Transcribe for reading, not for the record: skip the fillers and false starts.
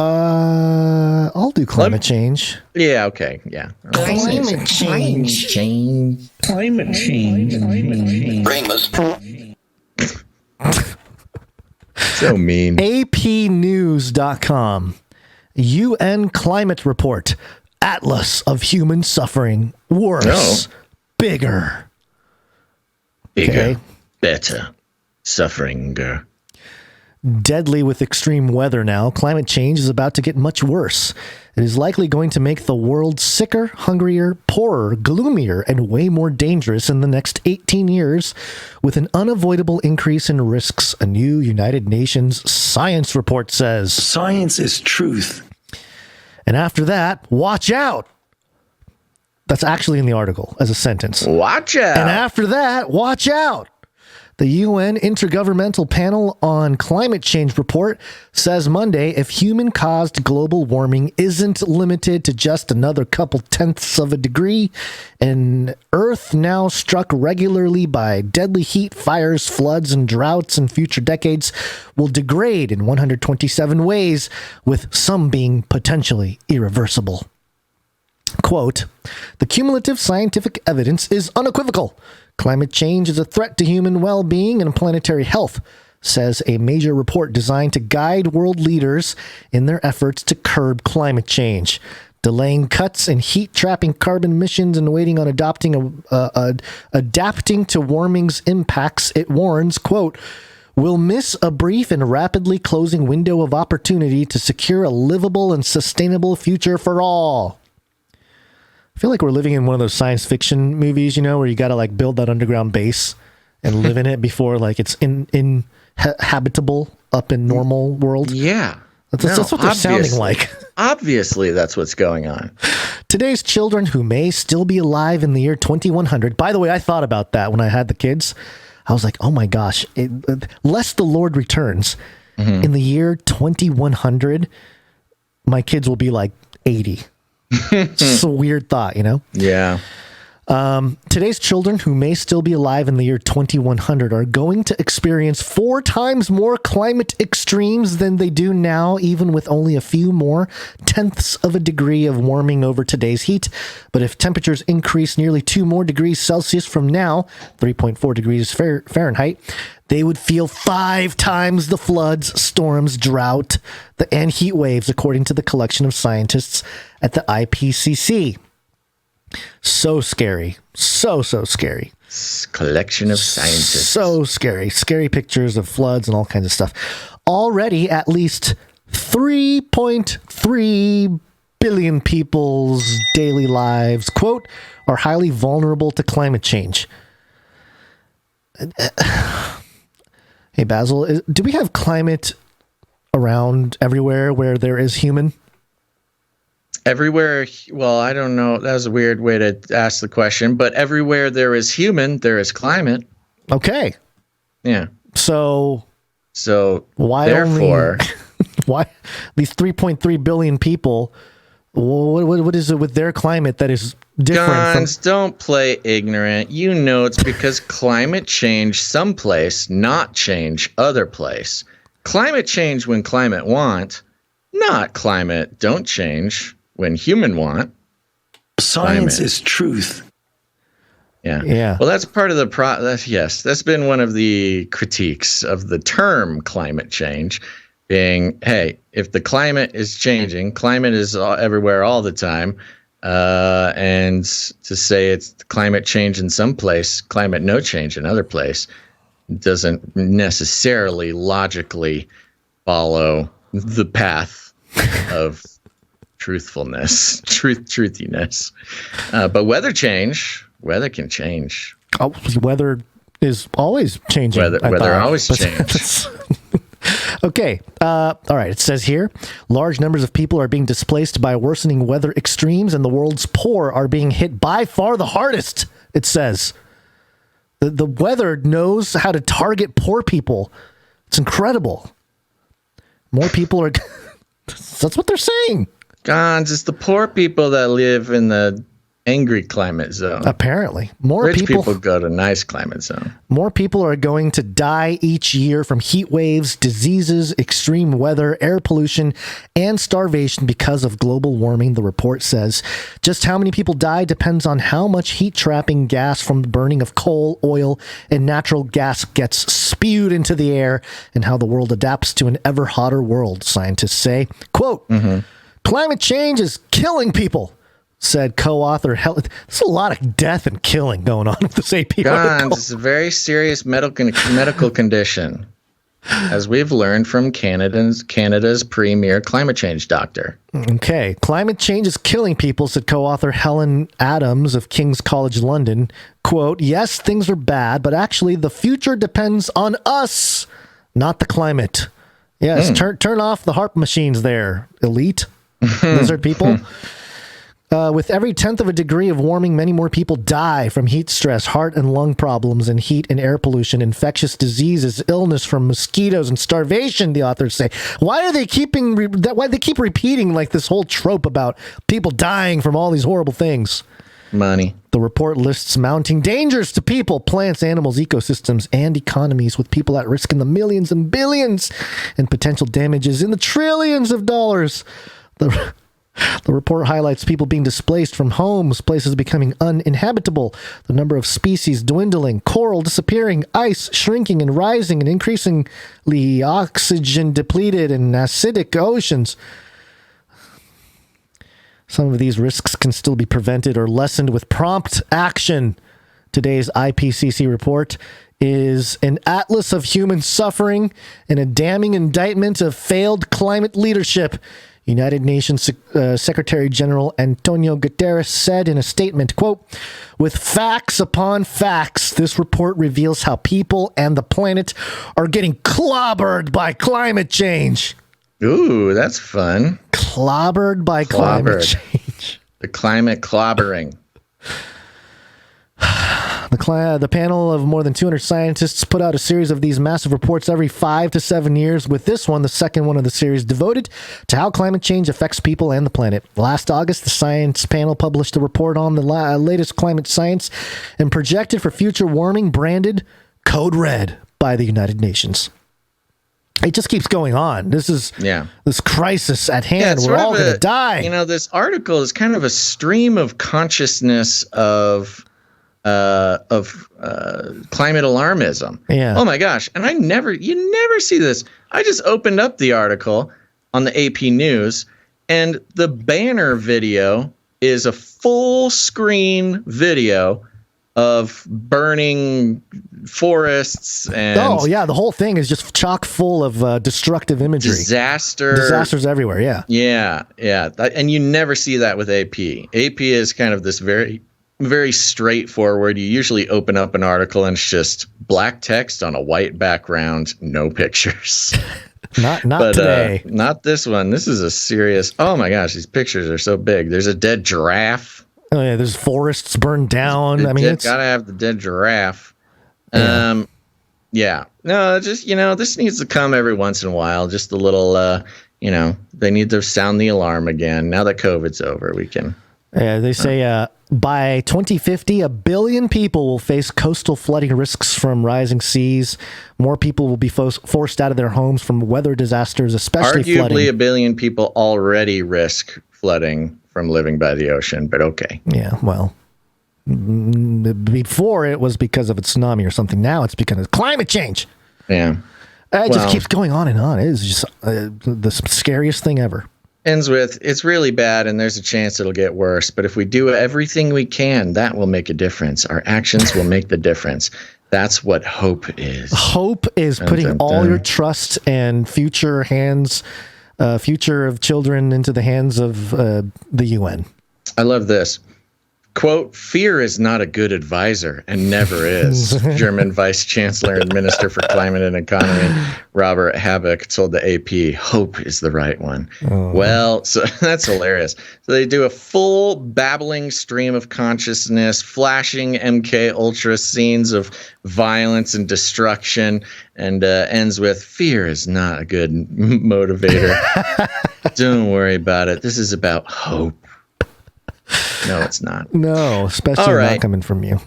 I'll do climate change. Yeah, okay, yeah. Climate change. Climate change. Brainless. So mean. APnews.com. UN climate report. Atlas of human suffering. Worse. Bigger. Bigger. Better. Sufferinger. Deadly with extreme weather now, climate change is about to get much worse. It is likely going to make the world sicker, hungrier, poorer, gloomier, and way more dangerous in the next 18 years, with an unavoidable increase in risks, a new United Nations science report says. Science is truth. And after that, watch out. That's actually in the article as a sentence. Watch out. And after that, watch out. The UN Intergovernmental Panel on Climate Change report says Monday if human-caused global warming isn't limited to just another couple tenths of a degree, an Earth now struck regularly by deadly heat, fires, floods, and droughts in future decades will degrade in 127 ways, with some being potentially irreversible. Quote, the cumulative scientific evidence is unequivocal. Climate change is a threat to human well-being and planetary health, says a major report designed to guide world leaders in their efforts to curb climate change. Delaying cuts in heat-trapping carbon emissions and waiting on adapting to warming's impacts, it warns, quote, will miss a brief and rapidly closing window of opportunity to secure a livable and sustainable future for all. I feel like we're living in one of those science fiction movies, you know, where you got to like build that underground base and live in it before like it's habitable up in normal world. Yeah. That's what they're sounding like. Obviously, that's what's going on. Today's children who may still be alive in the year 2100. By the way, I thought about that when I had the kids. I was like, oh my gosh, lest the Lord returns, in the year 2100, my kids will be like 80. It's a weird thought, you know? Yeah. Today's children who may still be alive in the year 2100 are going to experience 4 times more climate extremes than they do now, even with only a few more tenths of a degree of warming over today's heat. But if temperatures increase nearly 2 more degrees Celsius from now, 3.4 degrees Fahrenheit, they would feel 5 times the floods, storms, drought, and heat waves, according to the collection of scientists at the IPCC. So scary. So scary. Collection of scientists. So scary. Scary pictures of floods and all kinds of stuff. Already, at least 3.3 billion people's daily lives, quote, are highly vulnerable to climate change. Hey, Basil, do we have climate around everywhere where there is human? Everywhere, well, I don't know. That was a weird way to ask the question, but everywhere there is human, there is climate. Okay. Yeah. So why therefore why these 3.3 billion people, what is it with their climate that is different? Gonz, don't play ignorant. You know it's because climate change someplace, not change other place. Climate change when climate want, not climate don't change when human want. Science climate is truth. Yeah. Well, that's part of the yes, that's been one of the critiques of the term climate change, being, hey, if the climate is changing, climate is everywhere all the time, and to say it's climate change in some place, climate no change in other place, doesn't necessarily logically follow the path of truthfulness, truthiness. But weather can change. Oh, weather is always changing. Weather always changes. Okay. All right. It says here, large numbers of people are being displaced by worsening weather extremes, and the world's poor are being hit by far the hardest, it says. The weather knows how to target poor people. It's incredible. More people are... That's what they're saying. Gonz, it's the poor people that live in the angry climate zone. Apparently, Rich people go to nice climate zone. More people are going to die each year from heat waves, diseases, extreme weather, air pollution, and starvation because of global warming, the report says. Just how many people die depends on how much heat-trapping gas from the burning of coal, oil, and natural gas gets spewed into the air and how the world adapts to an ever hotter world, scientists say. Quote, climate change is killing people, said co-author Helen. There's a lot of death and killing going on with this AP article. It's a very serious medical condition, as we've learned from Canada's premier climate change doctor. Okay. Climate change is killing people, said co-author Helen Adams of King's College London. Quote, yes, things are bad, but actually the future depends on us, not the climate. Yes, turn off the HARP machines there, elite lizard people. With every 10th of a degree of warming, many more people die from heat stress, heart and lung problems, and heat and air pollution, infectious diseases, illness from mosquitoes, and starvation, the authors say. Why do they keep repeating like this whole trope about people dying from all these horrible things? Money. The report lists mounting dangers to people, plants, animals, ecosystems, and economies, with people at risk in the millions and billions, and potential damages in the trillions of dollars. The report highlights people being displaced from homes, places becoming uninhabitable, the number of species dwindling, coral disappearing, ice shrinking and rising, and increasingly oxygen depleted and acidic oceans. Some of these risks can still be prevented or lessened with prompt action. Today's IPCC report is an atlas of human suffering and a damning indictment of failed climate leadership. United Nations Secretary General Antonio Guterres said in a statement, quote, with facts upon facts, this report reveals how people and the planet are getting clobbered by climate change. Ooh, that's fun. Clobbered by climate change. The climate clobbering. The panel of more than 200 scientists put out a series of these massive reports every 5 to 7 years, with this one, the second one of the series, devoted to how climate change affects people and the planet. Last August, the science panel published a report on the latest climate science and projected for future warming, branded Code Red by the United Nations. It just keeps going on. This is this crisis at hand. We're all going to die. You know, this article is kind of a stream of consciousness of climate alarmism. Yeah. Oh my gosh. And you never see this. I just opened up the article on the AP News, and the banner video is a full screen video of burning forests and the whole thing is just chock full of destructive imagery. Disasters everywhere. Yeah. And you never see that with AP. AP is kind of this very, very straightforward. You usually open up an article and it's just black text on a white background, no pictures. Not today. Not this one. This is a serious. Oh my gosh, these pictures are so big. There's a dead giraffe. Oh yeah, there's forests burned down. It's gotta have the dead giraffe. No, just this needs to come every once in a while. Just a little, they need to sound the alarm again. Now that COVID's over, we can. Yeah, they say by 2050, 1 billion people will face coastal flooding risks from rising seas. More people will be forced out of their homes from weather disasters, especially flooding. Arguably, 1 billion people already risk flooding from living by the ocean, but okay. Yeah, well, before it was because of a tsunami or something. Now it's because of climate change. Yeah. It just keeps going on and on. It is just the scariest thing ever. Ends with, it's really bad and there's a chance it'll get worse. But if we do everything we can, that will make a difference. Our actions will make the difference. That's what hope is. Hope is putting all your trust and future of children into the hands of the UN. I love this. Quote, fear is not a good advisor and never is. German Vice Chancellor and Minister for Climate and Economy, Robert Habeck, told the AP, hope is the right one. Oh. Well, so that's hilarious. So they do a full babbling stream of consciousness, flashing MK Ultra scenes of violence and destruction, and ends with, fear is not a good motivator. Don't worry about it. This is about hope. No, it's not. No, especially not coming from you.